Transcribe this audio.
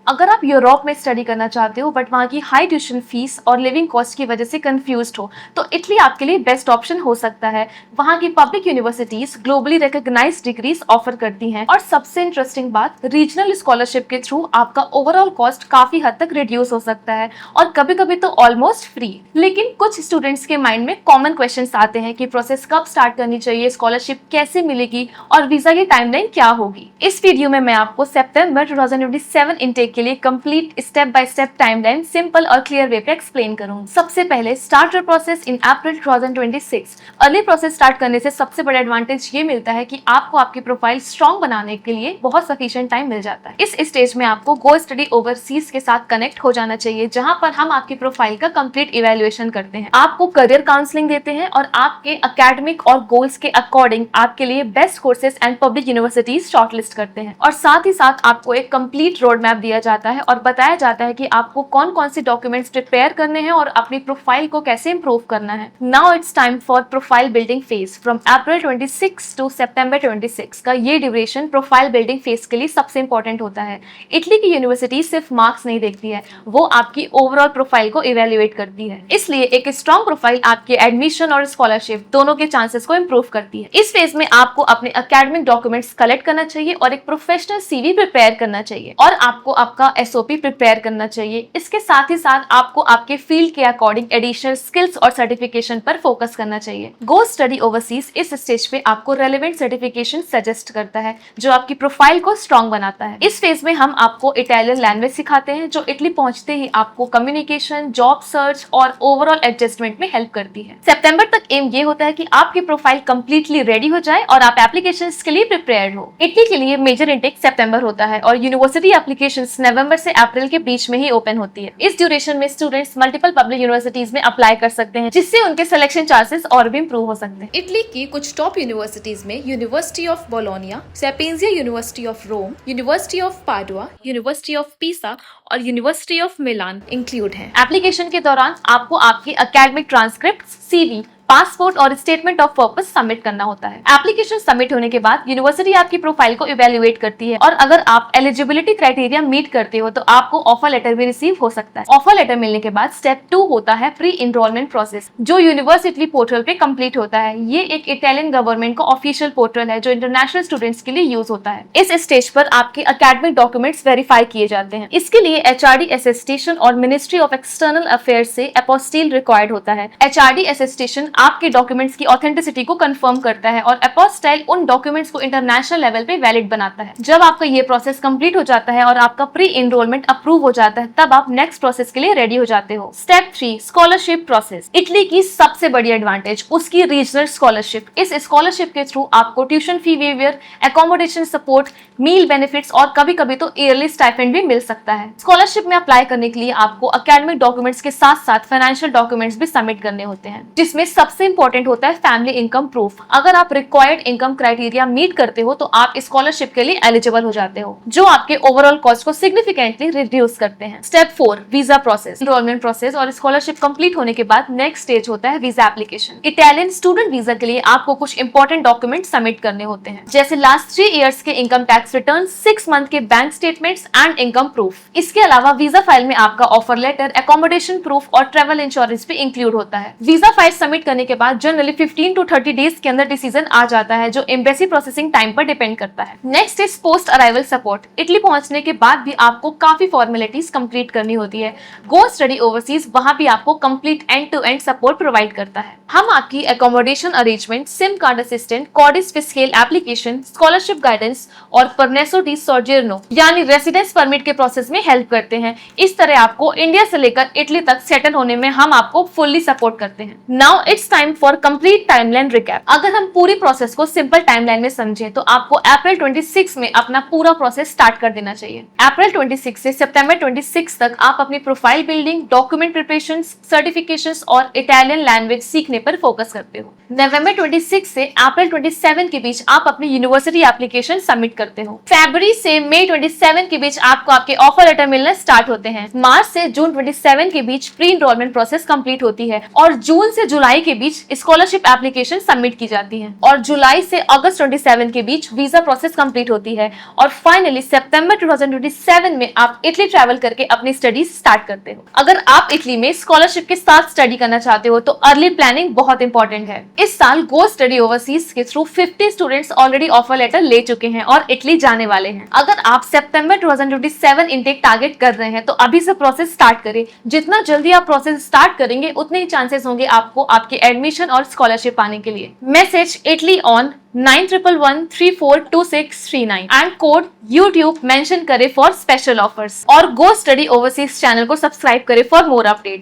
अगर आप यूरोप में स्टडी करना चाहते हो बट वहाँ की हाई ट्यूशन फीस और लिविंग कॉस्ट की वजह से कंफ्यूज्ड हो तो इटली आपके लिए बेस्ट ऑप्शन हो सकता है। वहाँ की public universities globally recognised degrees offer करती हैं और सबसे इंटरेस्टिंग बात, रीजनल स्कॉलरशिप के थ्रू आपका ओवरऑल कॉस्ट काफी हद तक रिड्यूस हो सकता है और कभी कभी तो ऑलमोस्ट फ्री। लेकिन कुछ स्टूडेंट्स के माइंड में कॉमन क्वेश्चंस आते हैं कि प्रोसेस कब स्टार्ट करनी चाहिए, स्कॉलरशिप कैसे मिलेगी और वीजा की टाइमलाइन क्या होगी। इस वीडियो में मैं आपको सितंबर 2027 इनटेक के लिए complete step by step timeline simple और क्लियर वे पे एक्सप्लेन करूंगी। सबसे पहले starter process in April 2026। Early process start करने से सबसे बड़ा एडवांटेज ये मिलता है कि आपको आपकी प्रोफाइल स्ट्रॉन्ग बनाने के लिए बहुत सफिशिएंट टाइम मिल जाता है। इस स्टेज में आपको गो स्टडी ओवरसीज के साथ कनेक्ट हो जाना चाहिए, जहां पर हम आपकी प्रोफाइल का कंप्लीट इवैल्यूएशन करते हैं, आपको करियर काउंसलिंग देते हैं और आपके एकेडमिक और गोल्स के अकॉर्डिंग आपके लिए best courses and public universities shortlist करते हैं। और साथ ही साथ आपको एक कंप्लीट रोड मैप दिया जाता है और बताया जाता है कि आपको कौन कौन से डॉक्यूमेंट्स प्रिपेयर करने हैं और अपनी प्रोफाइल को कैसे इंप्रूव करना है। Now it's time for profile building phase from April 26 to September 26 का ये ड्यूरेशन प्रोफाइल बिल्डिंग फेज के लिए सबसे इंपॉर्टेंट होता है। इटली की यूनिवर्सिटी सिर्फ मार्क्स नहीं देखती है, वो आपकी ओवरऑल प्रोफाइल को इवेल्युएट करती है। इसलिए एक स्ट्रॉन्ग प्रोफाइल आपके एडमिशन और स्कॉलरशिप दोनों के चांसेस को इंप्रूव करती है। इस फेज में आपको अपने एकेडमिक डॉक्यूमेंट्स कलेक्ट करना चाहिए और एक प्रोफेशनल सीवी प्रिपेयर करना चाहिए और आपको आपका एसओपी प्रिपेयर करना चाहिए। इसके साथ ही साथ आपको आपके फील्ड के अकॉर्डिंग एडिशनल स्किल्स और सर्टिफिकेशन पर फोकस करना चाहिए। गो स्टडी ओवरसीज इस स्टेज पे आपको रेलेवेंट सर्टिफिकेशन सजेस्ट करता है जो आपकी प्रोफाइल को स्ट्रॉन्ग बनाता है। इस फेज में हम आपको इटालियन लैंग्वेज सिखाते हैं जो इटली पहुंचते ही आपको कम्युनिकेशन, जॉब सर्च और ओवरऑल एडजस्टमेंट में हेल्प करती है। सितंबर तक एम ये होता है कि आपकी प्रोफाइल कंप्लीटली रेडी हो जाए और आप एप्लीकेशन के लिए प्रिपेयर्ड हो। इटली के लिए मेजर इंटेक सितंबर होता है और यूनिवर्सिटी एप्लीकेशंस नवंबर से अप्रैल के बीच में ही ओपन होती है। इस ड्यूरेशन में स्टूडेंट्स मल्टीपल पब्लिक यूनिवर्सिटीज में अप्लाई कर सकते हैं, जिससे उनके सिलेक्शन चांसेस और भी इंप्रूव हो सकते हैं। इटली की कुछ टॉप यूनिवर्सिटीज में university of Bologna, Sapienza university of Rome, university of Padua, university of Pisa और यूनिवर्सिटी ऑफ मिलान इंक्लूड हैं। एप्लीकेशन के दौरान आपको आपकी एकेडमिक ट्रांसक्रिप्ट, सीवी, पासपोर्ट और स्टेटमेंट ऑफ पर्पस सबमिट करना होता है। एप्लीकेशन सबमिट होने के बाद यूनिवर्सिटी आपकी प्रोफाइल को इवेल्युएट करती है और अगर आप एलिजिबिलिटी क्राइटेरिया मीट करते हो तो आपको ऑफर लेटर भी रिसीव हो सकता है। ऑफर लेटर मिलने के बाद स्टेप 2 होता है प्री इनरोलमेंट प्रोसेस, जो यूनिवर्सिटी पोर्टल पे कंप्लीट होता है। ये एक इटालियन गवर्नमेंट का ऑफिशियल पोर्टल है जो इंटरनेशनल स्टूडेंट्स के लिए यूज होता है। इस स्टेज पर आपके एकेडमिक डॉक्यूमेंट्स वेरीफाई किए जाते हैं। इसके लिए HRD अटेस्टेशन और मिनिस्ट्री ऑफ एक्सटर्नल अफेयर्स से अपोस्टिल रिक्वायर्ड होता है। HRD अटेस्टेशन आपके डॉक्यूमेंट्स की ऑथेंटिसिटी को कंफर्म करता है और अपोस्टाइल उन डॉक्यूमेंट्स को इंटरनेशनल लेवल पे वैलिड बनाता है। जब आपका ये प्रोसेस कंप्लीट हो जाता है और आपका प्री इनरोलमेंट अप्रूव हो जाता है, तब आप नेक्स्ट प्रोसेस के लिए रेडी हो जाते हो। Step 3 scholarship process. इटली की सबसे बड़ी एडवांटेज उसकी रीजनल स्कॉलरशिप। इस स्कॉलरशिप के थ्रू आपको tuition fee waiver, accommodation support, meal benefits और कभी कभी तो ईयरली स्टाइपेंड भी मिल सकता है। स्कॉलरशिप में अप्लाई करने के लिए आपको एकेडमिक डॉक्यूमेंट्स के साथ साथ फाइनेंशियल डॉक्यूमेंट्स भी सबमिट करने होते हैं, जिसमें सबसे इंपॉर्टेंट होता है फैमिली इनकम प्रूफ। अगर आप रिक्वायर्ड इनकम क्राइटेरिया मीट करते हो तो आप स्कॉलरशिप के लिए एलिजिबल हो जाते हो, जो आपके ओवरऑल कॉस्ट को सिग्निफिकेंटली रिड्यूस करते हैं। Step 4 visa process. Enrolment process और स्कॉलरशिप कंप्लीट होने के बाद नेक्स्ट स्टेज होता है visa application. Italian student visa के लिए आपको कुछ इंपॉर्टेंट डॉक्यूमेंट सबमिट करने होते हैं, जैसे लास्ट 3 इयर्स के इनकम टैक्स रिटर्न, 6 मंथ के bank statements and income proof. इसके अलावा वीजा फाइल में आपका ऑफर लेटर, एकोमोडेशन प्रूफ और ट्रेवल इंश्योरेंस भी इंक्लूड होता है। वीजा फाइल सबमिट करने के बाद जनरली 15 to 30 डेज के अंदर डिसीजन आ जाता है, जो एम्बेसी प्रोसेसिंग टाइम पर डिपेंड करता है। Next is post arrival support. Italy पहुंचने के बाद भी आपको काफी फॉर्मेलिटीज कंप्लीट करनी होती है। गो स्टडी ओवरसीज वहां भी आपको complete end to end support provide करता है। हम आपकी accommodation arrangement, sim card assistant, codice fiscale application, scholarship guidance और परनेसो डी सोजर्नो यानी रेसिडेंस परमिट के प्रोसेस में हेल्प करते हैं। इस तरह आपको इंडिया से लेकर इटली तक सेटल होने में हम आपको फुल्ली सपोर्ट करते हैं। Now it's time for complete timeline recap. अगर हम पूरी प्रोसेस को सिंपल टाइमलाइन में समझें तो आपको अप्रैल 26 में अपना पूरा प्रोसेस स्टार्ट कर देना चाहिए। अप्रैल 26 से सितंबर 26 तक आप अपनी profile building, document preparation, certifications और इटालियन लैंग्वेज सीखने पर फोकस करते हो। नवंबर 26 से अप्रैल 27 के बीच आप अपनी यूनिवर्सिटी एप्लीकेशन सबमिट करते हो। फरवरी से मई 27 के बीच आपको आपके ऑफर लेटर मिलना स्टार्ट होते हैं। मार्च से जून 27 के बीच प्री इनरोलमेंट प्रोसेस कंप्लीट होती है और जून से जुलाई के बीच स्कॉलरशिप एप्लीकेशन सबमिट की जाती है और जुलाई से अगस्त 27 के बीच वीजा प्रोसेस कंप्लीट होती है और फाइनली सितंबर 2027 में आप इटली ट्रैवल करके अपनी स्टडीज स्टार्ट करते हो। अगर आप इटली में स्कॉलरशिप के साथ स्टडी करना चाहते हो तो अर्ली प्लानिंग बहुत इंपॉर्टेंट है। इस साल गो स्टडी ओवरसीज के through 50 students already offer letter ले चुके हैं और इटली जाने वाले हैं। अगर आप सितंबर 2027 इनटेक टारगेट कर रहे हैं तो अभी से प्रोसेस स्टार्ट करें। जितना जल्दी आप प्रोसेस स्टार्ट करेंगे उतने ही चांसेस होंगे आपको आपके एडमिशन और स्कॉलरशिप पाने के लिए। Message Italy on 9111342639 and code YouTube mention करें फॉर स्पेशल ऑफर्स और गो स्टडी ओवरसीज चैनल को सब्सक्राइब करें फॉर मोर अपडेट।